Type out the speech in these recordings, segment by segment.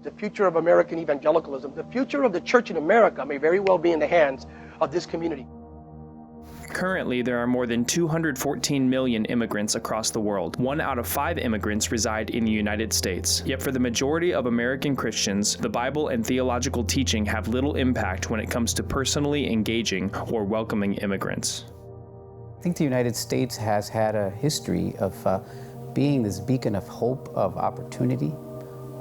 The future of American evangelicalism, the future of the church in America may very well be in the hands of this community. Currently, there are more than 214 million immigrants across the world. 1 out of 5 immigrants reside in the United States. Yet for the majority of American Christians, the Bible and theological teaching have little impact when it comes to personally engaging or welcoming immigrants. I think the United States has had a history of being this beacon of hope, of opportunity,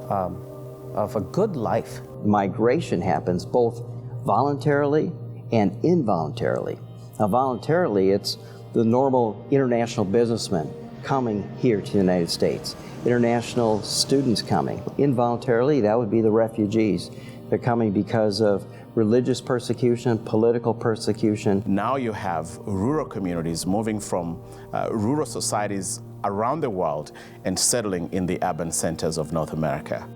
of a good life. Migration happens both voluntarily and involuntarily. Now, voluntarily, it's the normal international businessmen coming here to the United States, international students coming. Involuntarily, that would be the refugees. They're coming because of religious persecution, political persecution. Now you have rural communities moving from rural societies around the world and settling in the urban centers of North America.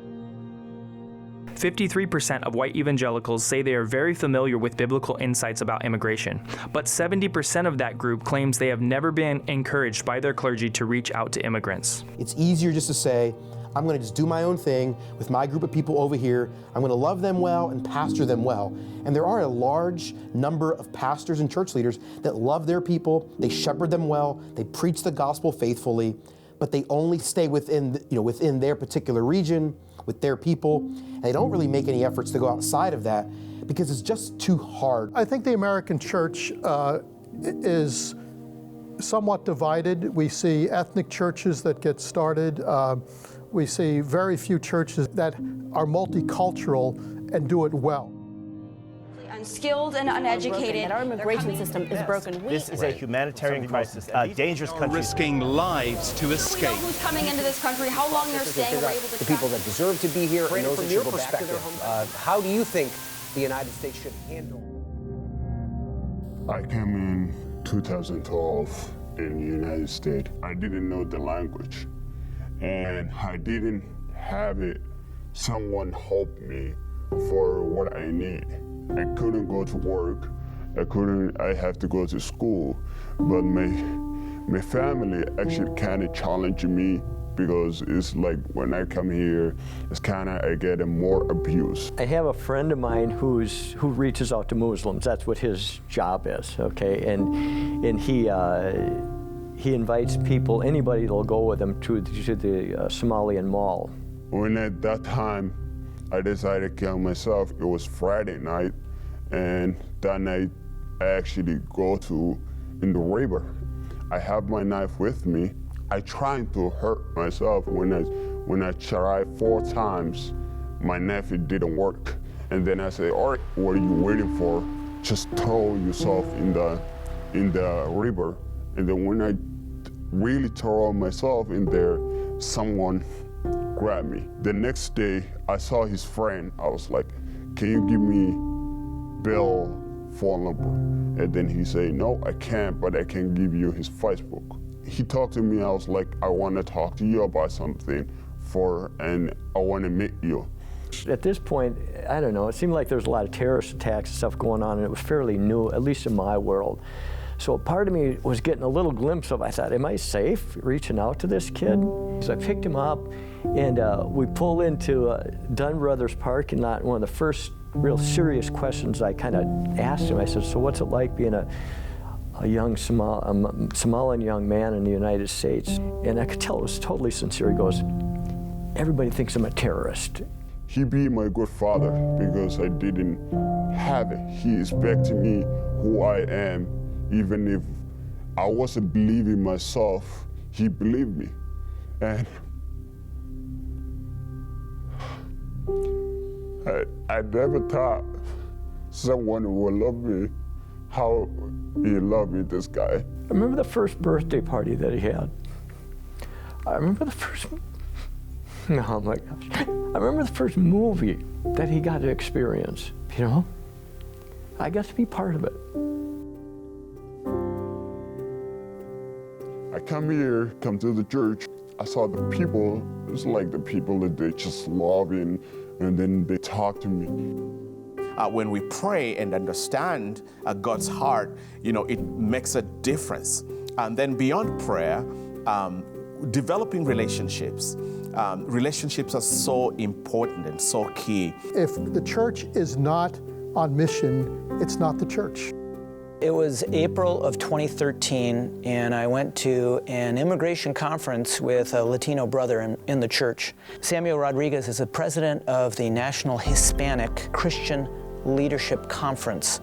53% of white evangelicals say they are very familiar with biblical insights about immigration, but 70% of that group claims they have never been encouraged by their clergy to reach out to immigrants. It's easier just to say, I'm going to just do my own thing with my group of people over here. I'm going to love them well and pastor them well. And there are a large number of pastors and church leaders that love their people, they shepherd them well, they preach the gospel faithfully, but they only stay within their particular region, with their people, and they don't really make any efforts to go outside of that because it's just too hard. I think the American church is somewhat divided. We see ethnic churches that get started. We see very few churches that are multicultural and do it well. Unskilled and uneducated. And our immigration system is broken. This is a humanitarian crisis. Dangerous country. Risking lives to escape. We know who's coming into this country, how long they're staying, we're able to the people that deserve to be here and those that should go back to their homes. How do you think the United States should handle? I came in 2012 in the United States. I didn't know the language, and I didn't have someone help me for what I need. I couldn't go to work. I have to go to school. But my family actually kind of challenged me because it's like when I come here, it's kind of I get more abuse. I have a friend of mine who reaches out to Muslims. That's what his job is, okay? And he invites people, anybody that'll go with him to the Somalian mall. When at that time, I decided to kill myself. It was Friday night, and that night I actually go in the river. I have my knife with me. I tried to hurt myself. When I tried 4 times, my knife it didn't work. And then I say, all right, what are you waiting for? Just throw yourself in the river. And then when I really throw myself in there, someone grabbed me. The next day, I saw his friend. I was like, can you give me Bill's phone number? And then he said, no, I can't, but I can give you his Facebook. He talked to me. I was like, I want to talk to you about something and I want to meet you. At this point, I don't know, it seemed like there was a lot of terrorist attacks and stuff going on, and it was fairly new, at least in my world. So part of me was getting a little glimpse of, I thought, am I safe reaching out to this kid? So I picked him up, and we pull into Dunn Brothers parking lot. And one of the first real serious questions I kind of asked him, I said, so what's it like being a young Somalian young man in the United States? And I could tell it was totally sincere. He goes, everybody thinks I'm a terrorist. He be my good father because I didn't have it. He expected me who I am. Even if I wasn't believing myself, he believed me. And I never thought someone would love me how he loved me, this guy. I remember the first birthday party that he had. I remember the first, oh my gosh. I remember the first movie that he got to experience, you know? I got to be part of it. I come to the church. I saw the people. It's like the people that they just love and then they talk to me. When we pray and understand God's heart, it makes a difference. And then beyond prayer, developing relationships, relationships are so important and so key. If the church is not on mission, it's not the church. It was April of 2013, and I went to an immigration conference with a Latino brother in the church. Samuel Rodriguez is the president of the National Hispanic Christian Leadership Conference,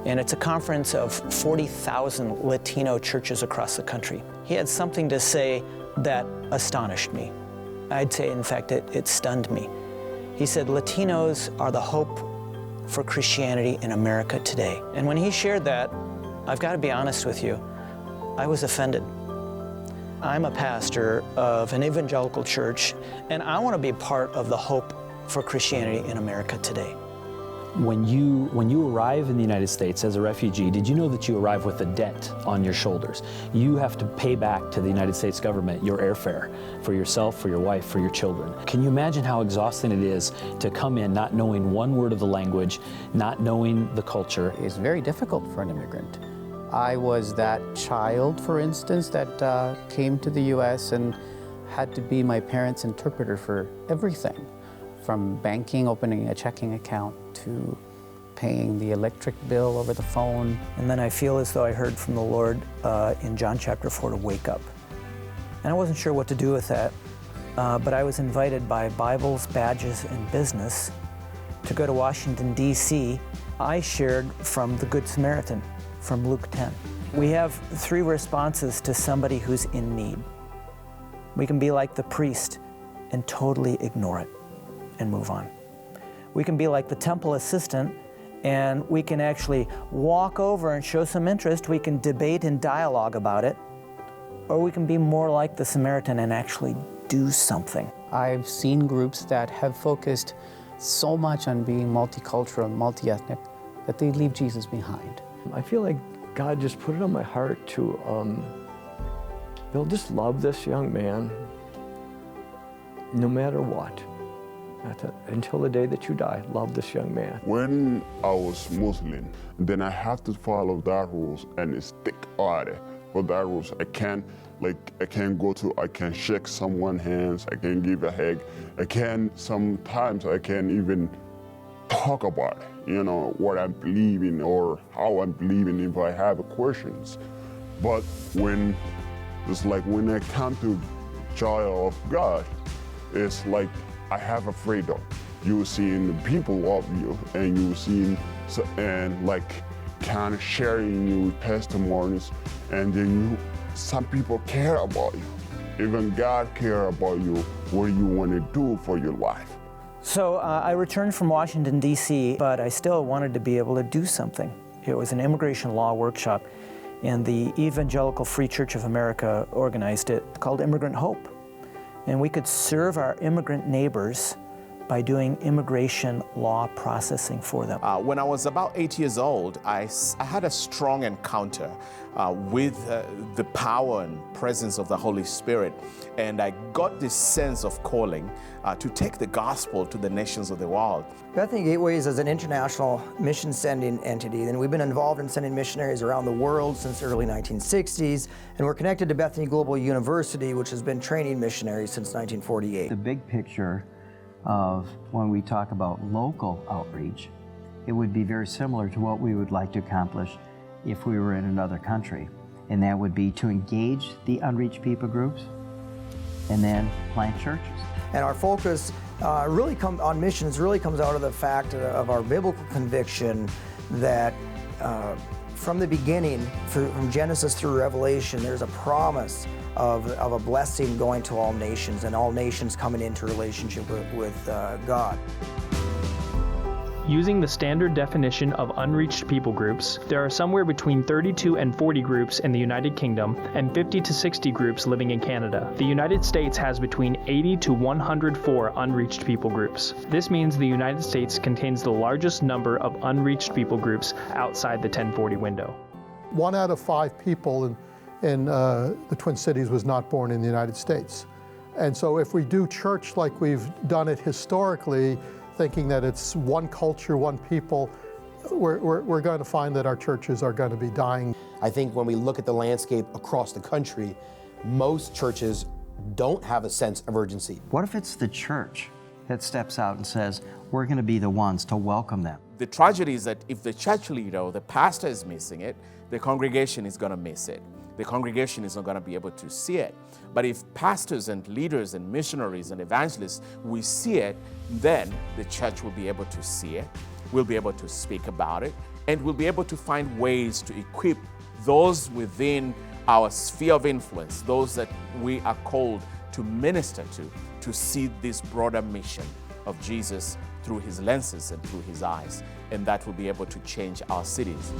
and it's a conference of 40,000 Latino churches across the country. He had something to say that astonished me. I'd say, in fact, it stunned me. He said, Latinos are the hope for Christianity in America today. And when he shared that, I've got to be honest with you, I was offended. I'm a pastor of an evangelical church, and I want to be part of the hope for Christianity in America today. When you arrive in the United States as a refugee, did you know that you arrive with a debt on your shoulders? You have to pay back to the United States government your airfare for yourself, for your wife, for your children. Can you imagine how exhausting it is to come in not knowing one word of the language, not knowing the culture? It's very difficult for an immigrant. I was that child, for instance, that came to the U.S. and had to be my parents' interpreter for everything, from banking, opening a checking account, to paying the electric bill over the phone. And then I feel as though I heard from the Lord in John chapter 4 to wake up. And I wasn't sure what to do with that, but I was invited by Bibles, Badges, and Business to go to Washington, D.C. I shared from the Good Samaritan, from Luke 10. We have 3 responses to somebody who's in need. We can be like the priest and totally ignore it and move on. We can be like the temple assistant, and we can actually walk over and show some interest. We can debate and dialogue about it, or we can be more like the Samaritan and actually do something. I've seen groups that have focused so much on being multicultural and multi-ethnic that they leave Jesus behind. I feel like God just put it on my heart to, Bill, just love this young man no matter what. Until the day that you die, love this young man. When I was Muslim, then I have to follow that rules and stick at it. For that rules, I can't shake someone's hands, I can't give a hug, sometimes I can't even talk about it, what I'm believing or how I'm believing if I have questions. But when I come to child of God, it's like I have a freedom. You seeing the people love you, and you seeing kind of sharing you testimonies, and then some people care about you. Even God care about you, what you want to do for your life. So I returned from Washington, D.C., but I still wanted to be able to do something. It was an immigration law workshop, and the Evangelical Free Church of America organized it, called Immigrant Hope. And we could serve our immigrant neighbors by doing immigration law processing for them. When I was about 8 years old, I had a strong encounter with the power and presence of the Holy Spirit. And I got this sense of calling to take the gospel to the nations of the world. Bethany Gateways is an international mission sending entity, and we've been involved in sending missionaries around the world since the early 1960s, and we're connected to Bethany Global University, which has been training missionaries since 1948. The big picture of when we talk about local outreach, it would be very similar to what we would like to accomplish if we were in another country, and that would be to engage the unreached people groups and then plant churches. And our focus on missions really comes out of the fact of our biblical conviction that from the beginning, from Genesis through Revelation, there's a promise of a blessing going to all nations, and all nations coming into relationship with God. Using the standard definition of unreached people groups, there are somewhere between 32 and 40 groups in the United Kingdom and 50 to 60 groups living in Canada. The United States has between 80 to 104 unreached people groups. This means the United States contains the largest number of unreached people groups outside the 1040 window. 1 out of 5 people in the Twin Cities was not born in the United States. And so if we do church like we've done it historically, thinking that it's one culture, one people, we're going to find that our churches are going to be dying. I think when we look at the landscape across the country, most churches don't have a sense of urgency. What if it's the church that steps out and says, we're going to be the ones to welcome them? The tragedy is that if the church leader or the pastor is missing it, the congregation is going to miss it. The congregation is not going to be able to see it. But if pastors and leaders and missionaries and evangelists, we see it, then the church will be able to see it, we'll be able to speak about it, and we'll be able to find ways to equip those within our sphere of influence, those that we are called to minister to see this broader mission of Jesus through his lenses and through his eyes. And that will be able to change our cities.